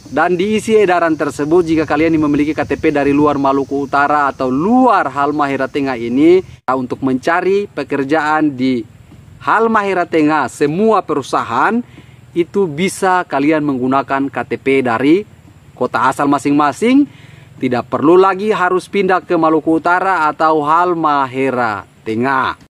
Dan diisi edaran tersebut, jika kalian memiliki KTP dari luar Maluku Utara atau luar Halmahera Tengah ini, untuk mencari pekerjaan di Halmahera Tengah, semua perusahaan itu bisa kalian menggunakan KTP dari kota asal masing-masing. Tidak perlu lagi harus pindah ke Maluku Utara atau Halmahera Tengah.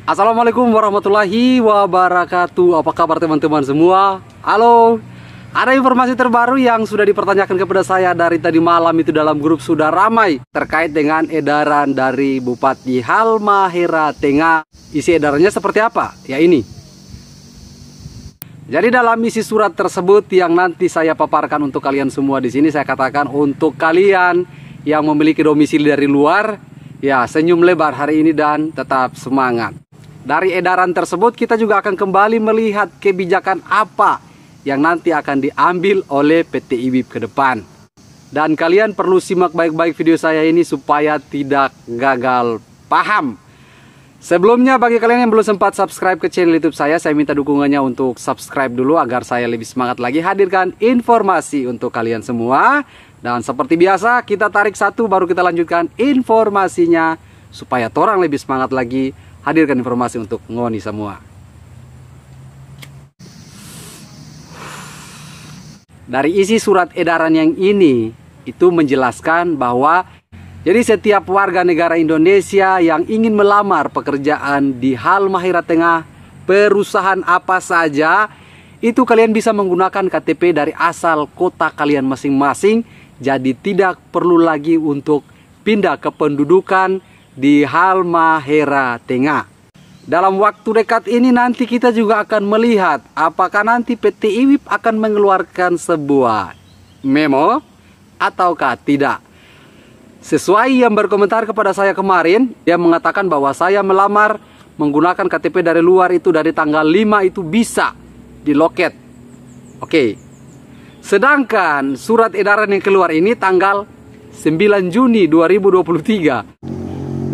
Assalamualaikum warahmatullahi wabarakatuh. Apa kabar teman-teman semua? Halo. Ada informasi terbaru yang sudah dipertanyakan kepada saya dari tadi malam, itu dalam grup sudah ramai terkait dengan edaran dari Bupati Halmahera Tengah. Isi edarannya seperti apa? Ya ini. Jadi dalam isi surat tersebut yang nanti saya paparkan untuk kalian semua di sini, saya katakan untuk kalian yang memiliki domisili dari luar, ya senyum lebar hari ini dan tetap semangat. Dari edaran tersebut kita juga akan kembali melihat kebijakan apa yang nanti akan diambil oleh PT IWIB ke depan. Dan kalian perlu simak baik-baik video saya ini supaya tidak gagal paham. Sebelumnya, bagi kalian yang belum sempat subscribe ke channel YouTube saya minta dukungannya untuk subscribe dulu agar saya lebih semangat lagi hadirkan informasi untuk kalian semua. Dan seperti biasa, kita tarik satu baru kita lanjutkan informasinya supaya orang lebih semangat lagi hadirkan informasi untuk ngoni semua. Dari isi surat edaran yang ini, itu menjelaskan bahwa jadi setiap warga negara Indonesia yang ingin melamar pekerjaan di Halmahera Tengah, perusahaan apa saja, itu kalian bisa menggunakan KTP dari asal kota kalian masing-masing. Jadi tidak perlu lagi untuk pindah ke pendudukan di Halmahera Tengah. Dalam waktu dekat ini nanti kita juga akan melihat apakah nanti PT IWIB akan mengeluarkan sebuah memo ataukah tidak. Sesuai yang berkomentar kepada saya kemarin, dia mengatakan bahwa saya melamar menggunakan KTP dari luar itu dari tanggal 5 itu bisa di loket. Oke. Sedangkan surat edaran yang keluar ini tanggal 9 Juni 2023.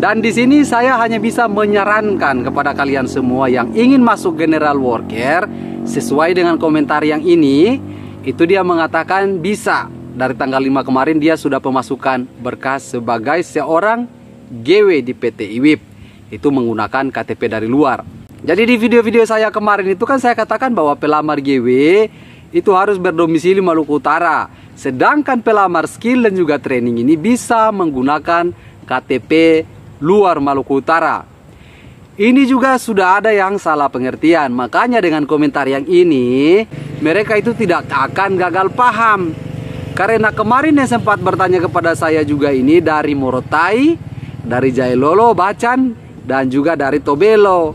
Dan di sini saya hanya bisa menyarankan kepada kalian semua yang ingin masuk general worker sesuai dengan komentar yang ini, itu dia mengatakan bisa dari tanggal 5 kemarin dia sudah pemasukan berkas sebagai seorang GW di PT IWIB, itu menggunakan KTP dari luar. Jadi di video-video saya kemarin itu kan saya katakan bahwa pelamar GW itu harus berdomisili Maluku Utara, sedangkan pelamar skill dan juga training ini bisa menggunakan KTP luar Maluku Utara. Ini juga sudah ada yang salah pengertian. Makanya dengan komentar yang ini, mereka itu tidak akan gagal paham. Karena kemarin yang sempat bertanya kepada saya juga ini dari Morotai, dari Jailolo, Bacan, dan juga dari Tobelo.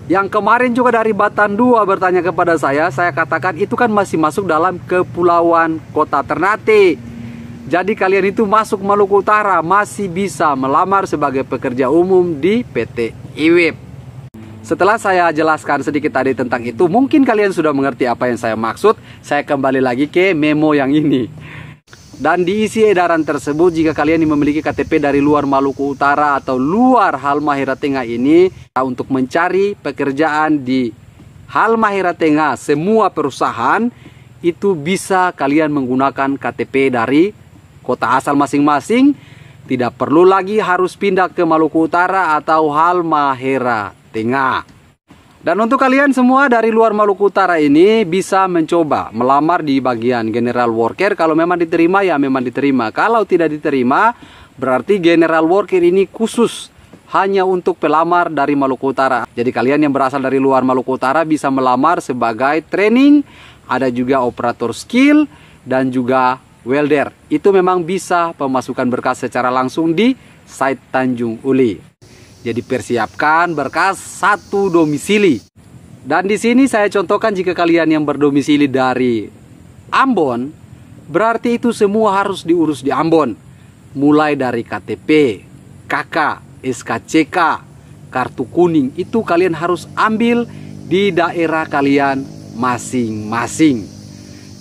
Yang kemarin juga dari Batan 2 bertanya kepada saya katakan itu kan masih masuk dalam kepulauan Kota Ternate. Jadi kalian itu masuk Maluku Utara masih bisa melamar sebagai pekerja umum di PT IWIB. Setelah saya jelaskan sedikit tadi tentang itu, mungkin kalian sudah mengerti apa yang saya maksud. Saya kembali lagi ke memo yang ini. Dan diisi edaran tersebut, jika kalian memiliki KTP dari luar Maluku Utara atau luar Halmahera Tengah ini, untuk mencari pekerjaan di Halmahera Tengah, semua perusahaan itu bisa kalian menggunakan KTP dari kota asal masing-masing. Tidak perlu lagi harus pindah ke Maluku Utara atau Halmahera Tengah. Dan untuk kalian semua dari luar Maluku Utara ini bisa mencoba melamar di bagian general worker. Kalau memang diterima ya memang diterima. Kalau tidak diterima berarti general worker ini khusus hanya untuk pelamar dari Maluku Utara. Jadi kalian yang berasal dari luar Maluku Utara bisa melamar sebagai training, ada juga operator skill dan juga welder. Itu memang bisa pemasukan berkas secara langsung di site Tanjung Uli. Jadi persiapkan berkas satu domisili. Dan di sini saya contohkan jika kalian yang berdomisili dari Ambon, berarti itu semua harus diurus di Ambon. Mulai dari KTP, KK, SKCK, kartu kuning, itu kalian harus ambil di daerah kalian masing-masing.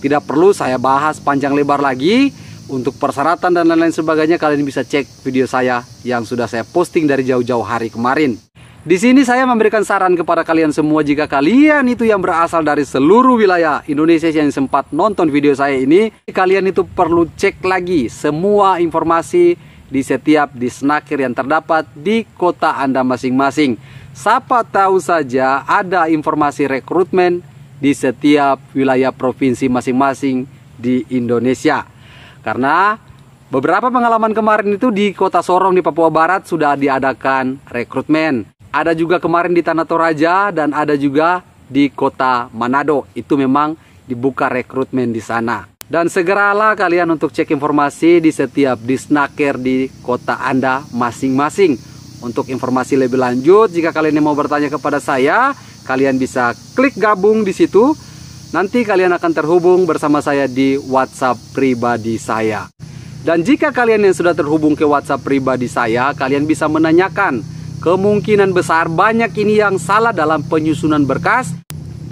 Tidak perlu saya bahas panjang lebar lagi. Untuk persyaratan dan lain-lain sebagainya kalian bisa cek video saya yang sudah saya posting dari jauh-jauh hari kemarin. Di sini saya memberikan saran kepada kalian semua, jika kalian itu yang berasal dari seluruh wilayah Indonesia yang sempat nonton video saya ini, kalian itu perlu cek lagi semua informasi di setiap disnaker yang terdapat di kota Anda masing-masing. Siapa tahu saja ada informasi rekrutmen di setiap wilayah provinsi masing-masing di Indonesia. Karena beberapa pengalaman kemarin itu di kota Sorong di Papua Barat sudah diadakan rekrutmen. Ada juga kemarin di Tanah Toraja dan ada juga di kota Manado. Itu memang dibuka rekrutmen di sana. Dan segeralah kalian untuk cek informasi di setiap disnaker di kota Anda masing-masing. Untuk informasi lebih lanjut, jika kalian mau bertanya kepada saya, kalian bisa klik gabung di situ. Nanti kalian akan terhubung bersama saya di WhatsApp pribadi saya. Dan jika kalian yang sudah terhubung ke WhatsApp pribadi saya, kalian bisa menanyakan. Kemungkinan besar banyak ini yang salah dalam penyusunan berkas.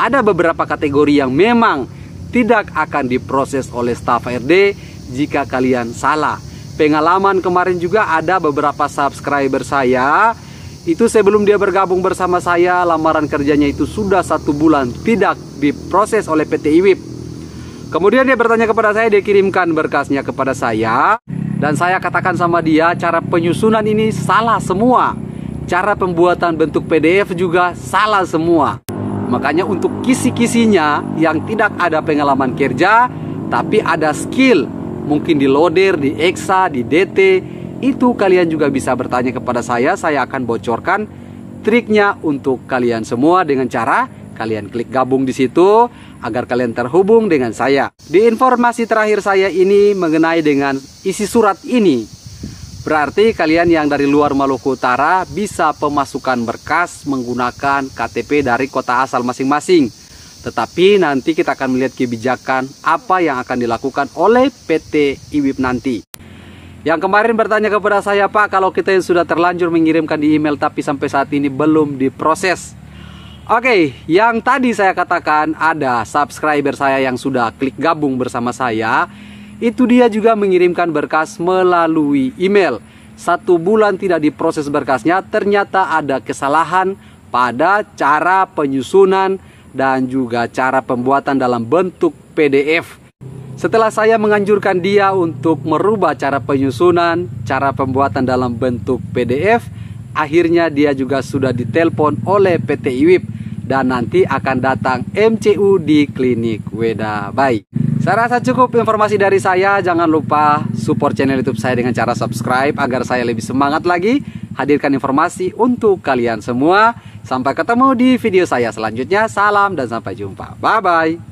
Ada beberapa kategori yang memang tidak akan diproses oleh staf RD jika kalian salah. Pengalaman kemarin juga ada beberapa subscriber saya. Itu sebelum dia bergabung bersama saya, lamaran kerjanya itu sudah 1 bulan tidak diproses oleh PT IWIP. Kemudian dia bertanya kepada saya, dia kirimkan berkasnya kepada saya. Dan saya katakan sama dia, cara penyusunan ini salah semua. Cara pembuatan bentuk PDF juga salah semua. Makanya untuk kisi-kisinya yang tidak ada pengalaman kerja, tapi ada skill. Mungkin di loader, di EXA, di DT. Itu kalian juga bisa bertanya kepada saya akan bocorkan triknya untuk kalian semua dengan cara kalian klik gabung di situ agar kalian terhubung dengan saya. Di informasi terakhir saya ini mengenai dengan isi surat ini, berarti kalian yang dari luar Maluku Utara bisa pemasukan berkas menggunakan KTP dari kota asal masing-masing. Tetapi nanti kita akan melihat kebijakan apa yang akan dilakukan oleh PT IWIP nanti. Yang kemarin bertanya kepada saya, Pak, kalau kita yang sudah terlanjur mengirimkan di email tapi sampai saat ini belum diproses. Oke, yang tadi saya katakan ada subscriber saya yang sudah klik gabung bersama saya. Itu dia juga mengirimkan berkas melalui email. 1 bulan tidak diproses berkasnya, ternyata ada kesalahan pada cara penyusunan dan juga cara pembuatan dalam bentuk PDF. Setelah saya menganjurkan dia untuk merubah cara penyusunan, cara pembuatan dalam bentuk PDF, akhirnya dia juga sudah ditelepon oleh PT IWIP dan nanti akan datang MCU di Klinik Weda Bayi. Saya rasa cukup informasi dari saya. Jangan lupa support channel YouTube saya dengan cara subscribe agar saya lebih semangat lagi hadirkan informasi untuk kalian semua. Sampai ketemu di video saya selanjutnya. Salam dan sampai jumpa. Bye-bye.